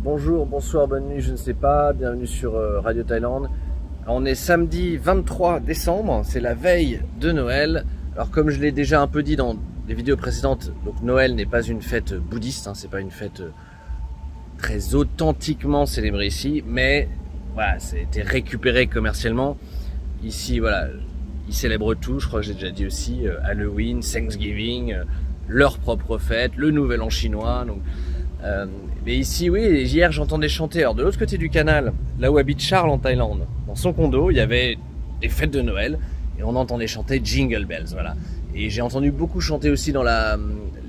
Bonjour, bonsoir, bonne nuit, je ne sais pas, bienvenue sur Radio Thaïlande. Alors, on est samedi 23 décembre, c'est la veille de Noël. Alors comme je l'ai déjà un peu dit dans les vidéos précédentes, donc Noël n'est pas une fête bouddhiste, hein, c'est pas une fête très authentiquement célébrée ici, mais voilà, ça a été récupéré commercialement. Ici, voilà, ils célèbrent tout, je crois que j'ai déjà dit aussi, Halloween, Thanksgiving, leur propre fête, le Nouvel An chinois. Donc, mais ici, oui, hier j'entendais chanter. Alors de l'autre côté du canal, là où habite Charles en Thaïlande, dans son condo, il y avait des fêtes de Noël et on entendait chanter Jingle Bells, voilà. Et j'ai entendu beaucoup chanter aussi dans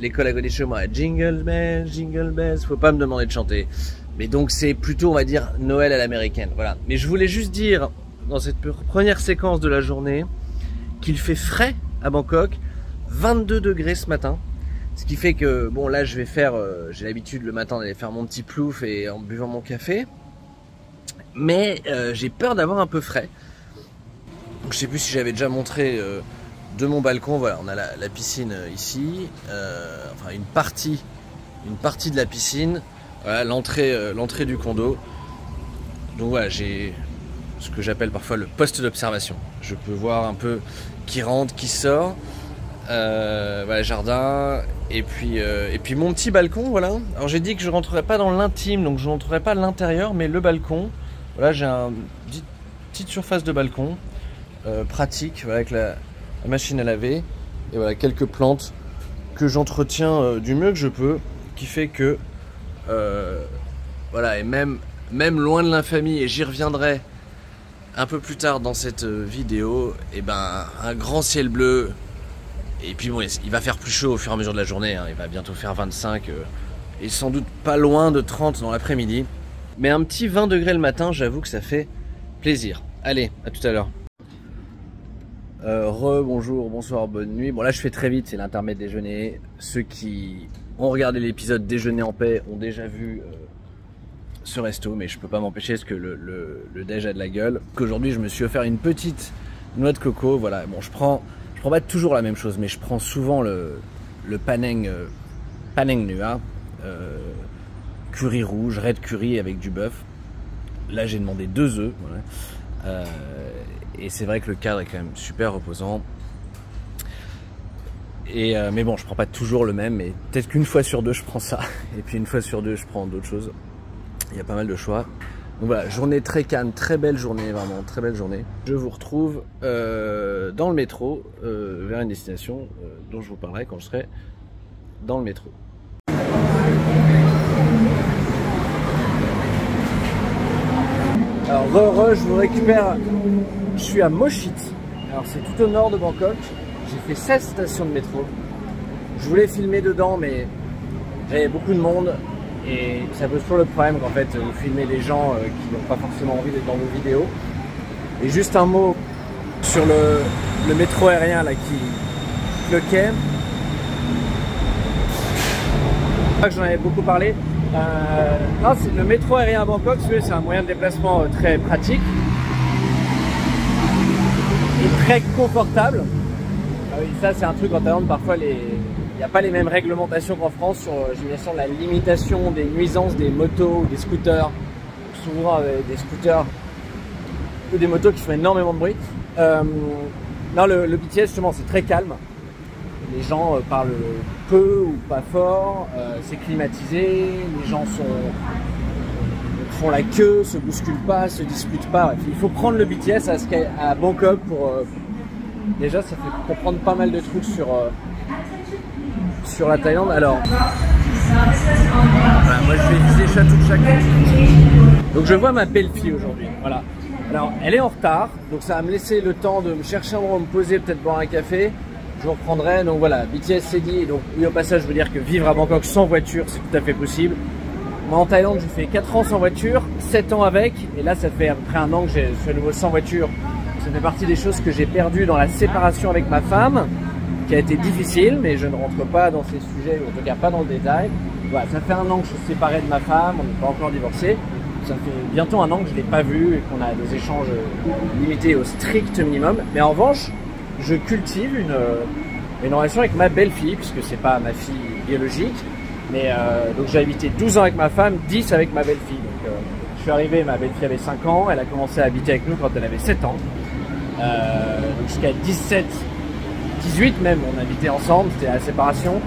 l'école à côté de chez moi, Jingle Bells, faut pas me demander de chanter. Mais donc c'est plutôt, on va dire, Noël à l'américaine, voilà. Mais je voulais juste dire, dans cette première séquence de la journée, qu'il fait frais à Bangkok, 22 degrés ce matin. Ce qui fait que, bon là je vais faire, j'ai l'habitude le matin d'aller faire mon petit plouf et en buvant mon café. Mais j'ai peur d'avoir un peu frais. Donc, je sais plus si j'avais déjà montré de mon balcon, voilà, on a la piscine ici, enfin une partie de la piscine, voilà, l'entrée du condo. Donc voilà, j'ai ce que j'appelle parfois le poste d'observation. Je peux voir un peu qui rentre, qui sort, voilà, jardin, et puis mon petit balcon, voilà. Alors j'ai dit que je rentrerai pas dans l'intime, donc je rentrerai pas à l'intérieur, mais le balcon, voilà, j'ai une petite surface de balcon, pratique, voilà, avec la machine à laver, et voilà, quelques plantes que j'entretiens du mieux que je peux, qui fait que, voilà, et même loin de l'infamie, et j'y reviendrai un peu plus tard dans cette vidéo, et ben un grand ciel bleu. Et puis bon, il va faire plus chaud au fur et à mesure de la journée, hein. Il va bientôt faire 25 et sans doute pas loin de 30 dans l'après-midi. Mais un petit 20 degrés le matin, j'avoue que ça fait plaisir. Allez, à tout à l'heure. Bonjour, bonsoir, bonne nuit. Bon là je fais très vite, c'est l'intermède déjeuner. Ceux qui ont regardé l'épisode Déjeuner en paix ont déjà vu ce resto, mais je peux pas m'empêcher parce que le déj a de la gueule. Qu'aujourd'hui je me suis offert une petite noix de coco, voilà. Bon, je prends pas toujours la même chose, mais je prends souvent le Panang Nua, curry rouge, red curry avec du bœuf. Là j'ai demandé 2 œufs, voilà. Et c'est vrai que le cadre est quand même super reposant. Mais bon, je prends pas toujours le même, mais peut-être qu'une fois sur 2 je prends ça, et puis une fois sur 2 je prends d'autres choses. Il y a pas mal de choix. Donc voilà, journée très calme, très belle journée, vraiment très belle journée. Je vous retrouve dans le métro, vers une destination dont je vous parlerai quand je serai dans le métro. Alors je vous récupère, je suis à Mochit, alors c'est tout au nord de Bangkok. J'ai fait 16 stations de métro. Je voulais filmer dedans, mais j'avais beaucoup de monde. Et ça pose toujours le problème qu'en fait vous filmez des gens qui n'ont pas forcément envie d'être dans vos vidéos. Et juste un mot sur le métro aérien là qui cloquait. Je crois que j'en avais beaucoup parlé. Non, le métro aérien à Bangkok, c'est un moyen de déplacement très pratique et très confortable. Ah oui, ça c'est un truc en Thaïlande, parfois il n'y a pas les mêmes réglementations qu'en France sur la limitation des nuisances des motos ou des scooters. Souvent des scooters ou des motos qui font énormément de bruit. Non, le BTS justement c'est très calme. Les gens parlent peu ou pas fort, c'est climatisé, les gens font la queue, se bousculent pas, se disputent pas. Il faut prendre le BTS à Bangkok pour... déjà ça fait comprendre pas mal de trucs sur la Thaïlande. Alors, voilà, moi je vais viser Château de Chaco. Donc je vois ma belle-fille aujourd'hui, voilà. Alors elle est en retard, donc ça va me laisser le temps de me chercher un endroit, me poser, peut-être boire un café. Je vous reprendrai, donc voilà, BTS c'est dit. Donc oui, au passage je veux dire que vivre à Bangkok sans voiture c'est tout à fait possible. Moi en Thaïlande j'ai fait 4 ans sans voiture, 7 ans avec, et là ça fait à peu près 1 an que je suis à nouveau sans voiture. Ça fait partie des choses que j'ai perdues dans la séparation avec ma femme, qui a été difficile, mais je ne rentre pas dans ces sujets, ou en tout cas pas dans le détail. Voilà, ça fait 1 an que je suis séparé de ma femme, on n'est pas encore divorcé. Ça fait bientôt 1 an que je ne l'ai pas vue et qu'on a des échanges limités au strict minimum. Mais en revanche, je cultive une relation avec ma belle-fille, puisque c'est pas ma fille biologique. Mais donc j'ai habité 12 ans avec ma femme, 10 avec ma belle-fille. Donc je suis arrivé, ma belle-fille avait 5 ans, elle a commencé à habiter avec nous quand elle avait 7 ans. Donc jusqu'à 17, 18 même, on habitait ensemble, c'était la séparation.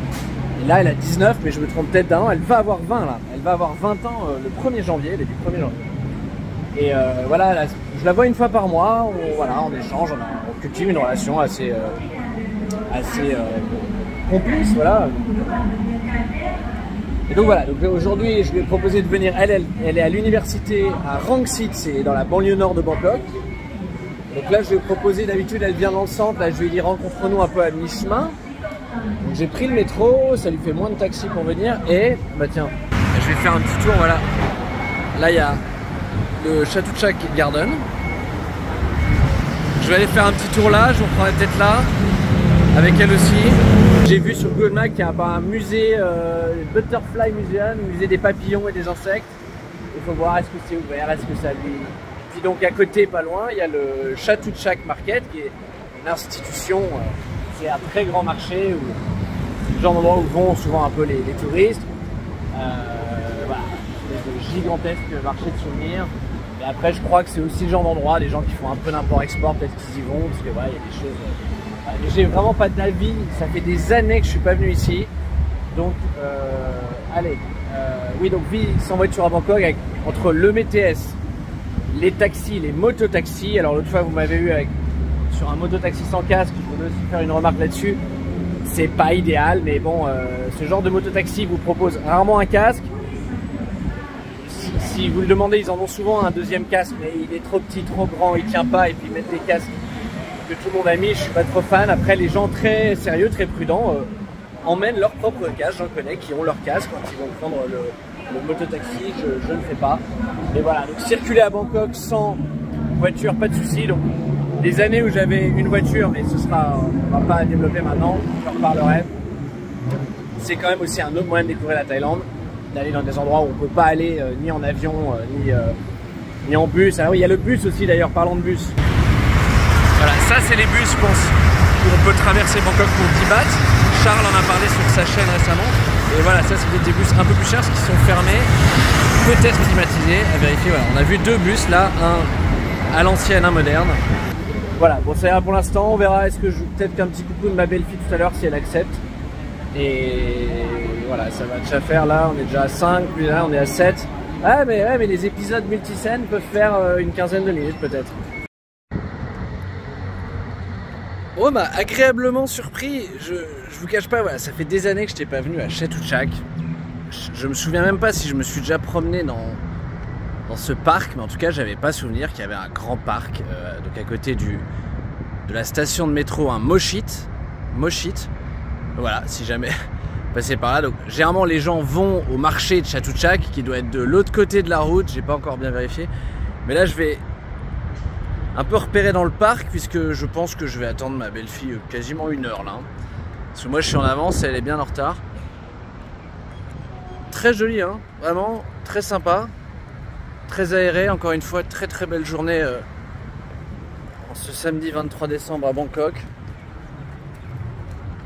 Et là elle a 19, mais je me trompe peut-être d'un an, elle va avoir 20 là. Elle va avoir 20 ans le 1er janvier, elle est du 1er janvier. Et voilà, là, je la vois une fois par mois, on échange, on cultive une relation assez complice, voilà. Et donc voilà, aujourd'hui je lui ai proposé de venir, elle est à l'université à Rangsit, c'est dans la banlieue nord de Bangkok. Donc là je lui ai proposé, d'habitude elle vient dans le centre, là je lui ai dit rencontre-nous un peu à mi-chemin. Donc j'ai pris le métro, ça lui fait moins de taxi pour venir et bah tiens, je vais faire un petit tour, voilà. Là il y a le Chatuchak Garden. Je vais aller faire un petit tour là, je vous prends la tête là, avec elle aussi. J'ai vu sur Google Maps qu'il y a un musée, Butterfly Museum, musée des papillons et des insectes. Il faut voir est-ce que c'est ouvert, est-ce que ça lui... Puis donc à côté, pas loin, il y a le Chatuchak Market qui est une institution, c'est un très grand marché où c'est le genre d'endroit où vont souvent un peu les touristes. Voilà, c'est de gigantesque marché de souvenirs. Et après, je crois que c'est aussi le genre d'endroit, des gens qui font un peu d'import-export, peut-être qu'ils y vont, parce que voilà, il y a des choses. Mais j'ai vraiment pas d'avis, ça fait des années que je suis pas venu ici. Donc, allez. Oui, donc vie sans voiture à Bangkok, avec, entre le MTS, les taxis, les mototaxis. Alors, l'autre fois, vous m'avez eu sur un mototaxi sans casque, je voulais aussi faire une remarque là-dessus. C'est pas idéal, mais bon, ce genre de mototaxi vous propose rarement un casque. Si vous le demandez, ils en ont souvent un deuxième casque, mais il est trop petit, trop grand, il tient pas, et puis mettre des casques que tout le monde a mis, je suis pas trop fan. Après, les gens très sérieux, très prudents, emmènent leur propre casque, j'en connais, qui ont leur casque quand ils vont prendre le mototaxi, je ne fais pas. Et voilà, donc circuler à Bangkok sans voiture, pas de souci. Donc, des années où j'avais une voiture, mais ce sera, on va pas développer maintenant, j'en reparlerai. C'est quand même aussi un autre moyen de découvrir la Thaïlande, d'aller dans des endroits où on peut pas aller ni en avion, ni en bus. Alors oui, il y a le bus aussi d'ailleurs, parlons de bus. Voilà, ça c'est les bus, je pense, où on peut traverser Bangkok pour 10 bahts. Charles en a parlé sur sa chaîne récemment. Et voilà, ça c'est des bus un peu plus chers, parce qu'ils sont fermés, peut-être climatisés, à vérifier. Voilà, on a vu 2 bus là, un à l'ancienne, un moderne. Voilà, bon ça ira pour l'instant, on verra, est-ce que je peut-être qu'un petit coucou de ma belle-fille tout à l'heure si elle accepte. Et voilà, ça va déjà faire là, on est déjà à 5, puis là on est à 7. Ah mais les épisodes multiscènes peuvent faire une quinzaine de minutes peut-être. Oh bah agréablement surpris, je vous cache pas, voilà, ça fait des années que je n'étais pas venu à Chatuchak. Je me souviens même pas si je me suis déjà promené dans ce parc, mais en tout cas j'avais pas souvenir qu'il y avait un grand parc, donc à côté de la station de métro, un Moshit. Voilà, si jamais passer par là. Donc généralement les gens vont au marché de Chatuchak qui doit être de l'autre côté de la route, j'ai pas encore bien vérifié. Mais là je vais un peu repérer dans le parc puisque je pense que je vais attendre ma belle-fille quasiment 1 heure là. Parce que moi je suis en avance et elle est bien en retard. Très joli hein, vraiment très sympa, très aéré, encore une fois très très belle journée en ce samedi 23 décembre à Bangkok.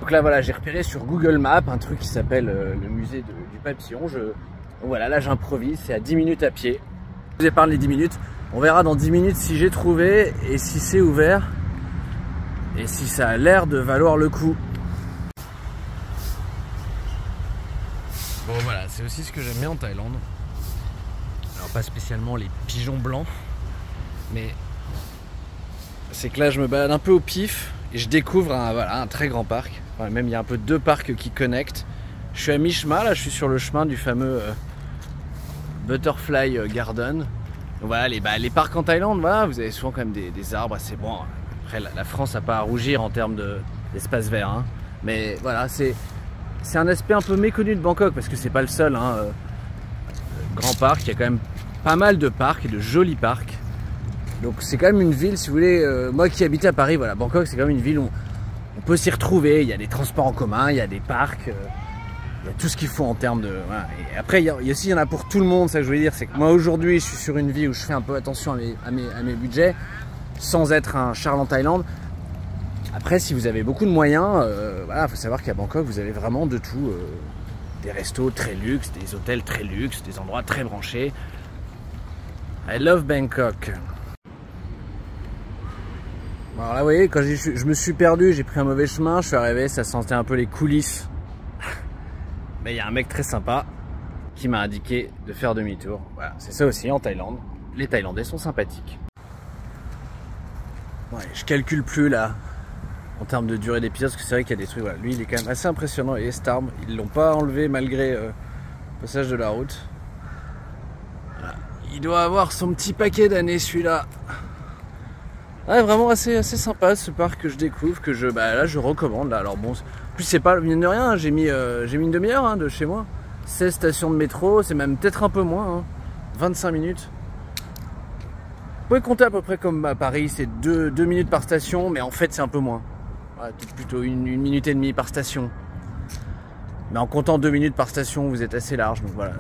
Donc là voilà, j'ai repéré sur Google Maps un truc qui s'appelle le musée du papillon. Voilà, là j'improvise, c'est à 10 minutes à pied. Je vous ai parlé 10 minutes, on verra dans 10 minutes si j'ai trouvé et si c'est ouvert et si ça a l'air de valoir le coup. Bon voilà, c'est aussi ce que j'aime bien en Thaïlande. Alors pas spécialement les pigeons blancs, mais c'est que là je me balade un peu au pif et je découvre un très grand parc. Enfin, même il y a un peu 2 parcs qui connectent. Je suis à mi-chemin, là je suis sur le chemin du fameux Butterfly Garden. Donc voilà, les parcs en Thaïlande, voilà, vous avez souvent quand même des arbres assez bons. Après la France n'a pas à rougir en termes d'espace vert, hein. Mais voilà, c'est un aspect un peu méconnu de Bangkok parce que c'est pas le seul hein, grand parc. Il y a quand même pas mal de parcs et de jolis parcs. Donc c'est quand même une ville, si vous voulez, moi qui habite à Paris, voilà, Bangkok c'est quand même une ville où on peut s'y retrouver, il y a des transports en commun, il y a des parcs, il y a tout ce qu'il faut en termes de... Voilà. Et après il y en a pour tout le monde, ça que je voulais dire, c'est que moi aujourd'hui je suis sur une vie où je fais un peu attention à mes budgets, sans être un Charles en Thaïlande. Après si vous avez beaucoup de moyens, voilà, faut savoir qu'à Bangkok vous avez vraiment de tout, des restos très luxe, des hôtels très luxe, des endroits très branchés. I love Bangkok. Bon, alors là, vous voyez, quand je me suis perdu, j'ai pris un mauvais chemin, je suis arrivé, ça sentait un peu les coulisses. Mais il y a un mec très sympa qui m'a indiqué de faire demi-tour. Voilà, c'est ça aussi en Thaïlande. Les Thaïlandais sont sympathiques. Ouais, je calcule plus là en termes de durée d'épisode parce que c'est vrai qu'il y a des trucs. Voilà, lui, il est quand même assez impressionnant. Et cet arbre, ils l'ont pas enlevé malgré le passage de la route. Voilà. Il doit avoir son petit paquet d'années celui-là. Ouais, vraiment assez sympa ce parc que je découvre, que là je recommande là. Alors bon, en plus c'est pas mine de rien, j'ai mis une demi-heure hein, de chez moi. 16 stations de métro, c'est même peut-être un peu moins, hein. 25 minutes. Vous pouvez compter à peu près comme à Paris, c'est 2 minutes par station, mais en fait c'est un peu moins. Ouais, peut-être plutôt une minute et demie par station. Mais en comptant 2 minutes par station, vous êtes assez large, donc voilà.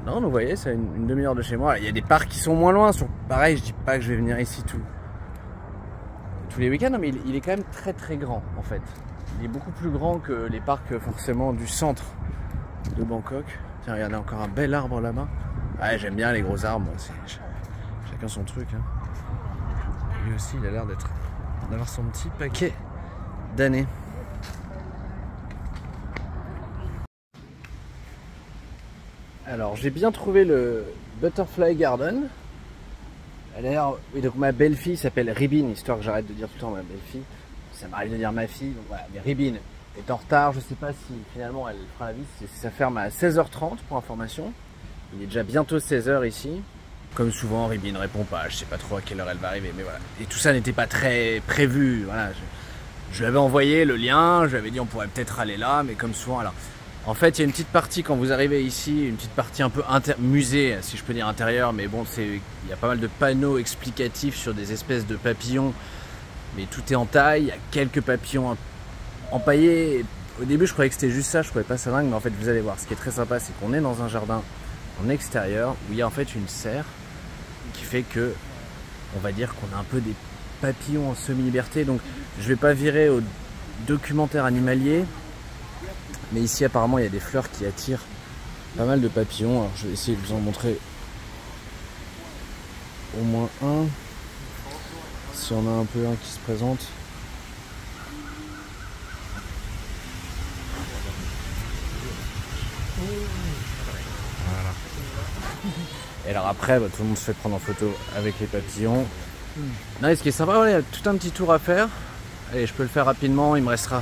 Non, vous voyez, c'est une demi-heure de chez moi. Il y a des parcs qui sont moins loin. Pareil, je dis pas que je vais venir ici tous les week-ends, mais il est quand même très très grand en fait. Il est beaucoup plus grand que les parcs forcément du centre de Bangkok. Tiens, regardez encore un bel arbre là-bas. Ouais, j'aime bien les gros arbres. Chacun son truc. Hein. Lui aussi, il a l'air d'avoir son petit paquet d'années. Alors j'ai bien trouvé le Butterfly Garden. Oui, donc ma belle-fille s'appelle Ribin, histoire que j'arrête de dire tout le temps ma belle-fille. Ça m'arrive de dire ma fille, donc voilà. Mais Ribin est en retard, je sais pas si finalement elle fera la visite. Ça ferme à 16h30 pour information. Il est déjà bientôt 16h ici. Comme souvent, Ribin ne répond pas, je sais pas trop à quelle heure elle va arriver, mais voilà. Et tout ça n'était pas très prévu, voilà. Je lui avais envoyé le lien, je lui avais dit on pourrait peut-être aller là, mais comme souvent, alors... En fait, il y a une petite partie quand vous arrivez ici, une petite partie un peu musée, si je peux dire intérieur, mais bon, il y a pas mal de panneaux explicatifs sur des espèces de papillons, mais tout est en taille, il y a quelques papillons empaillés. Au début, je croyais que c'était juste ça, je trouvais pas ça dingue, mais en fait, vous allez voir, ce qui est très sympa, c'est qu'on est dans un jardin en extérieur où il y a en fait une serre qui fait que, on va dire qu'on a un peu des papillons en semi-liberté, donc je vais pas virer au documentaire animalier. Mais ici apparemment il y a des fleurs qui attirent pas mal de papillons. Alors je vais essayer de vous en montrer au moins un. Si on a un peu un qui se présente. Voilà. Et alors après tout le monde se fait prendre en photo avec les papillons. Non, et ce qui est sympa, voilà, il y a tout un petit tour à faire. Allez, je peux le faire rapidement, il me restera.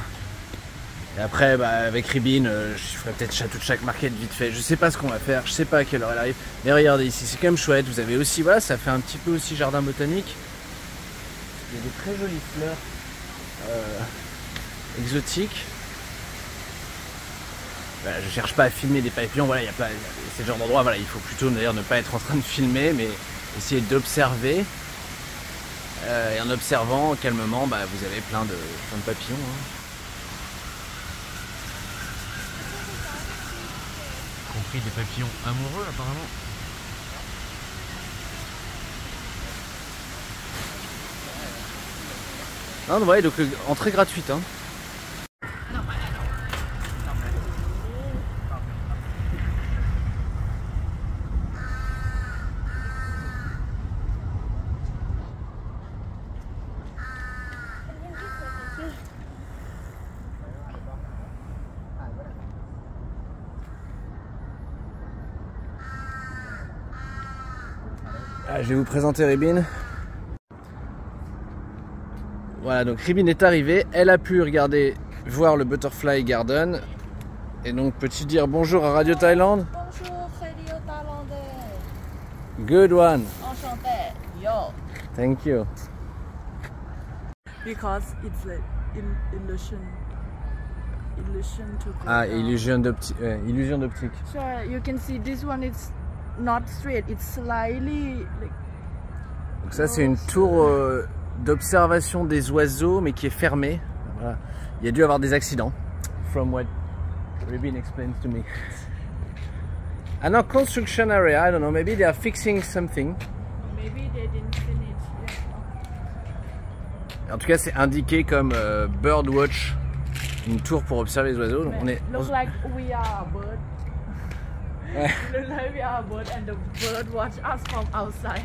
Et après, avec Ribin, je ferai peut-être toute chaque marquette vite fait. Je sais pas ce qu'on va faire, je sais pas à quelle heure elle arrive. Mais regardez ici, c'est quand même chouette. Vous avez aussi, voilà, ça fait un petit peu aussi jardin botanique. Il y a des très jolies fleurs exotiques. Voilà, je cherche pas à filmer des papillons, voilà, il y a pas. C'est le genre d'endroit, voilà, il faut plutôt d'ailleurs ne pas être en train de filmer, mais essayer d'observer. Et en observant calmement, vous avez plein de papillons. Hein. Compris des papillons amoureux apparemment. Non, ouais, donc entrée gratuite. Hein. Je vais vous présenter Ribin. Voilà, donc Ribin est arrivée, elle a pu voir le Butterfly Garden. Et donc peux-tu dire bonjour à Radio Thaïlande? Bonjour Radio Thaïlandais. Good one. Enchanté. Yo. Thank you. Because it's an illusion to go Ah, down. illusion d'optique. So you can see this one is not straight, it's slightly like... Donc ça c'est une tour d'observation des oiseaux mais qui est fermée. Voilà. Il y a dû avoir des accidents. From what Ribin explains to me. And now construction area, I don't know, maybe they are fixing something. Maybe they didn't finish. Yeah. En tout cas c'est indiqué comme Birdwatch une tour pour observer les oiseaux. Donc on est... Look like we are a bird. Ouais. Look like we are a bird and the bird watch us from outside.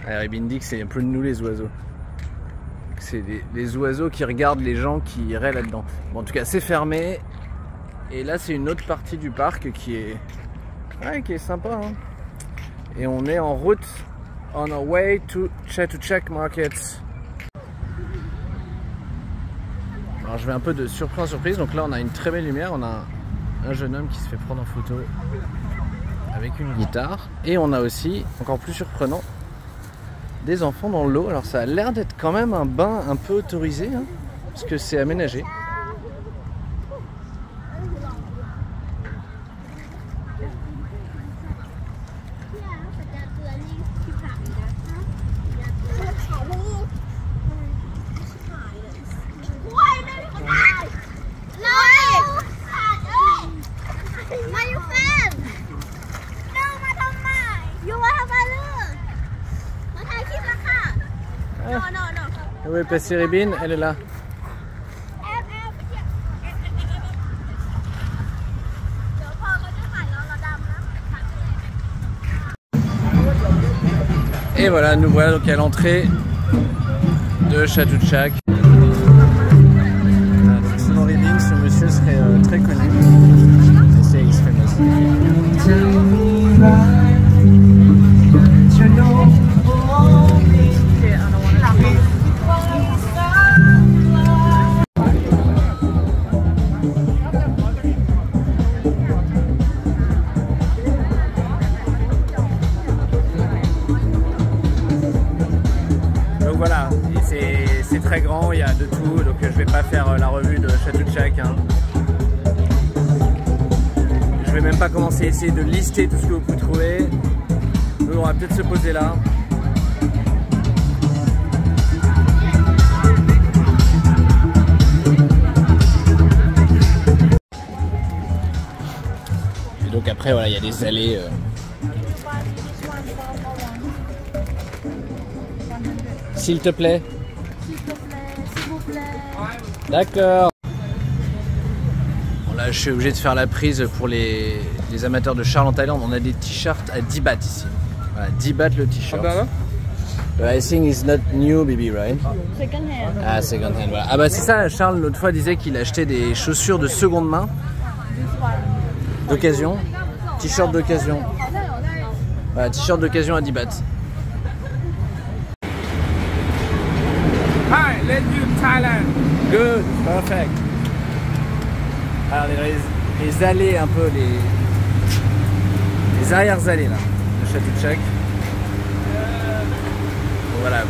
Ribin dit que c'est un peu nous les oiseaux. C'est les oiseaux qui regardent les gens qui iraient là-dedans. Bon, en tout cas, c'est fermé. Et là, c'est une autre partie du parc qui est, qui est sympa. Hein. Et on est en route, on our way to Chatuchak Market. Alors, je vais un peu de surprise en surprise. Donc là, on a une très belle lumière. On a un jeune homme qui se fait prendre en photo avec une guitare. Et on a aussi, encore plus surprenant, des enfants dans l'eau. Alors ça a l'air d'être quand même un bain un peu autorisé, hein, parce que c'est aménagé. Où est passée Ribin? Elle est là. Et voilà, nous voilà donc à l'entrée de Chatuchak. Selon Ribin, ce monsieur serait très connu. C'est voilà, c'est très grand, il y a de tout, donc je vais pas faire la revue de Chatuchak. Hein. Je vais même pas commencer à essayer de lister tout ce que vous pouvez trouver. Donc on va peut-être se poser là. Et donc après voilà, il y a des allées. S'il te plaît. S'il te plaît, s'il vous plaît. D'accord. Bon, là, je suis obligé de faire la prise pour les amateurs de Charles en Thaïlande. On a des t-shirts à 10 bahts ici. Voilà, 10 bahts le t-shirt. I think it's not new, baby, right? Second hand. Ah, second hand, voilà. Ah bah c'est ça, Charles l'autre fois disait qu'il achetait des chaussures de seconde main. D'occasion. T-shirt d'occasion. Voilà, t-shirt d'occasion à 10 bahts. Hi, let's do Thailand. Good, perfect. Alors les allées un peu, les arrières-allées là, de Chatuchak. Voilà.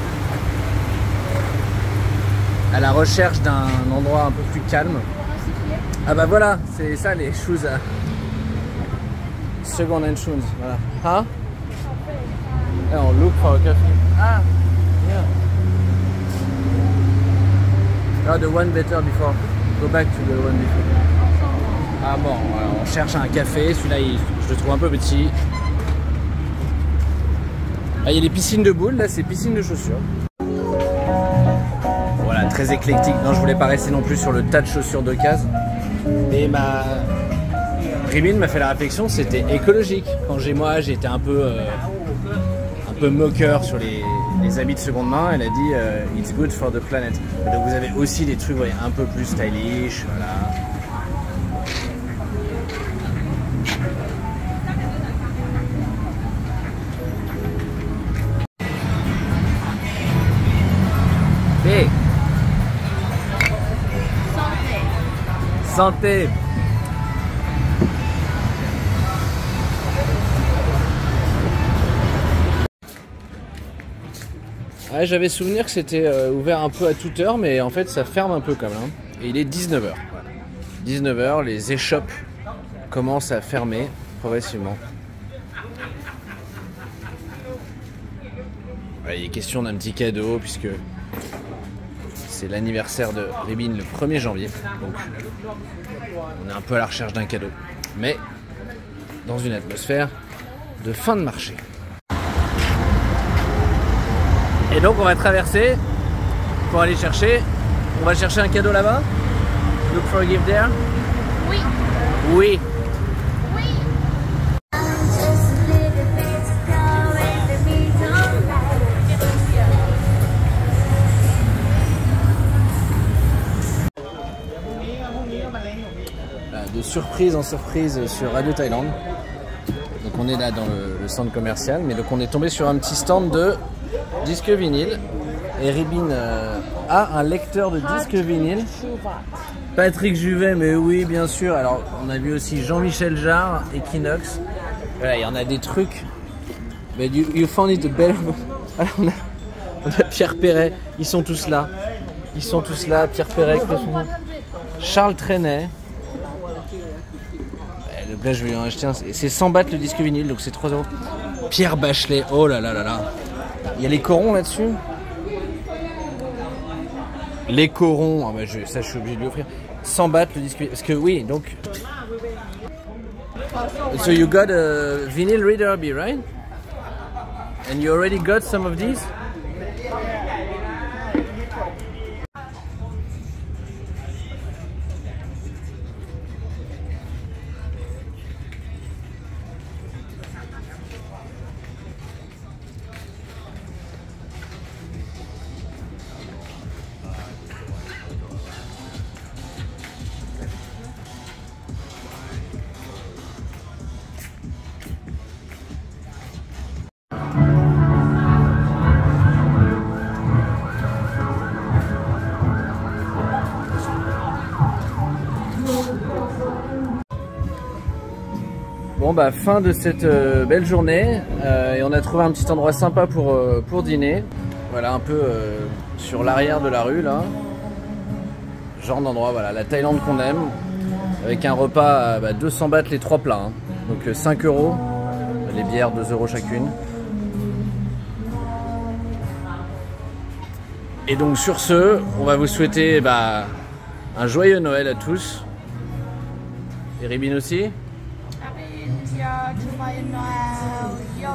À la recherche d'un endroit un peu plus calme. Ah bah voilà, c'est ça les shoes à second hand shoes. Voilà. Huh? Yeah, on look for a coffee. Ah, yeah. Oh, the one better before. Go back to the one before. Ah bon, on cherche un café. Celui-là, je le trouve un peu petit. Ah, il y a des piscines de boules. Là, c'est piscine de chaussures. Voilà, très éclectique. Non, je voulais pas rester non plus sur le tas de chaussures d'occasion. Mais Ribin m'a fait la réflexion, c'était écologique. Quand j'ai été un peu moqueur sur les habits de seconde main, elle a dit it's good for the planet. Donc vous avez aussi des trucs un peu plus stylish, voilà. Hey. Santé. Ouais, j'avais souvenir que c'était ouvert un peu à toute heure, mais en fait ça ferme un peu quand même. Hein. Et il est 19h. Voilà. 19h, les échoppes commencent à fermer progressivement. Voilà, il est question d'un petit cadeau puisque c'est l'anniversaire de Ribin le 1er janvier. Donc on est un peu à la recherche d'un cadeau. Mais dans une atmosphère de fin de marché. Et donc on va traverser pour aller chercher On va chercher un cadeau là-bas? Look for a gift there? Oui. Oui. Oui. De surprise en surprise sur Radio Thaïlande. Donc on est là dans le centre commercial, mais donc on est tombé sur un petit stand de disques vinyles. Et Ribin a un lecteur de disques vinyles. Patrick Juvet, mais oui, bien sûr. Alors on a vu aussi Jean-Michel Jarre, Equinox. Voilà, il y en a des trucs. But you found it better. Alors on a Pierre Perret. Ils sont tous là. Ils sont tous là. Pierre Perret, Charles Trenet. Donc là je vais en acheter un, c'est 100 bahts le disque vinyle, donc c'est 3 €. Pierre Bachelet, oh là là là là. Il y a les corons là-dessus. Les corons, ah bah ça je suis obligé de lui offrir. 100 bahts le disque vinyle, parce que oui, donc... So you got a vinyl reader B, right? And you already got some of these? Bon bah fin de cette belle journée et on a trouvé un petit endroit sympa pour dîner. Voilà un peu sur l'arrière de la rue là. Genre d'endroit, voilà, la Thaïlande qu'on aime. Avec un repas à 200 bahts les 3 plats. Hein. Donc 5 €, les bières 2 € chacune. Et donc sur ce, on va vous souhaiter un joyeux Noël à tous. Et Ribin aussi. Happy New Year to my Noel. Yo.